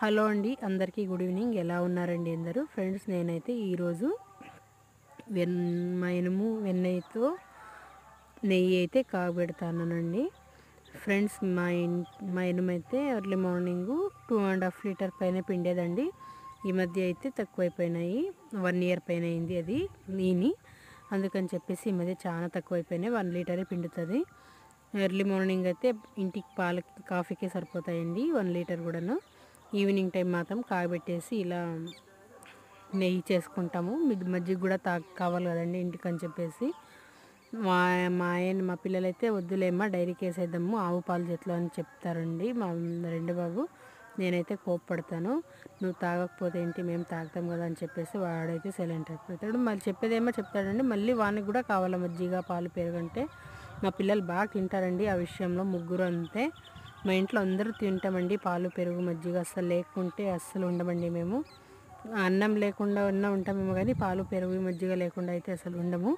Hello అండి, అందరికీ good evening. ఎలా ఉన్నారండి అందరూ? ఫ్రెండ్స్, నేనైతే ఈరోజు వెన్నెయ్యితో నెయ్యి అయితే కాగబెడతానండి. ఫ్రెండ్స్, మా ఎనుము అయితే ఎర్లీ మార్నింగు 2.5 లీటర్ పైన పిండేదండి. ఈ మధ్య అయితే తక్కువైపోయినాయి. 1 ఇయర్ పైన అయింది అది నీని. అందుకని చెప్పేసి ఈ మధ్య చాలా తక్కువైపోయినాయి. 1 లీటరే పిండుతుంది. ఎర్లీ మార్నింగ్ అయితే ఇంటికి కాఫీకే సరిపోతాయండి 1 లీటర్ కూడాను. ఈవినింగ్ టైం మాత్రం కాగబెట్టేసి ఇలా నెయ్యి చేసుకుంటాము. మజ్జిగ కూడా కావాలి కదండి ఇంటికి అని చెప్పేసి మా పిల్లలైతే వద్దులేమ్మా డైరీకి వేసేద్దాము, ఆవు పాలు చెట్లు అని చెప్తారండి మా రెండో బాబు. నేనైతే కోప్పడతాను, నువ్వు తాగకపోతే ఏంటి, మేము తాగుతాం కదా అని చెప్పేసి వాడైతే సైలెంట్ అయిపోతాడు. మళ్ళీ చెప్పేదేమో చెప్తాడండి, మళ్ళీ వానికి కూడా కావాలా మజ్జిగ పాలు పెరుగంటే. మా పిల్లలు బాగా తింటారండి ఆ విషయంలో, ముగ్గురు అంతే. మా ఇంట్లో అందరూ తింటామండి పాలు పెరుగు మజ్జిగ. అస్సలు లేకుంటే అస్సలు ఉండమండి మేము. అన్నం లేకుండా ఉంటామేమో కానీ పాలు పెరుగు మజ్జిగ లేకుండా అయితే అసలు ఉండము.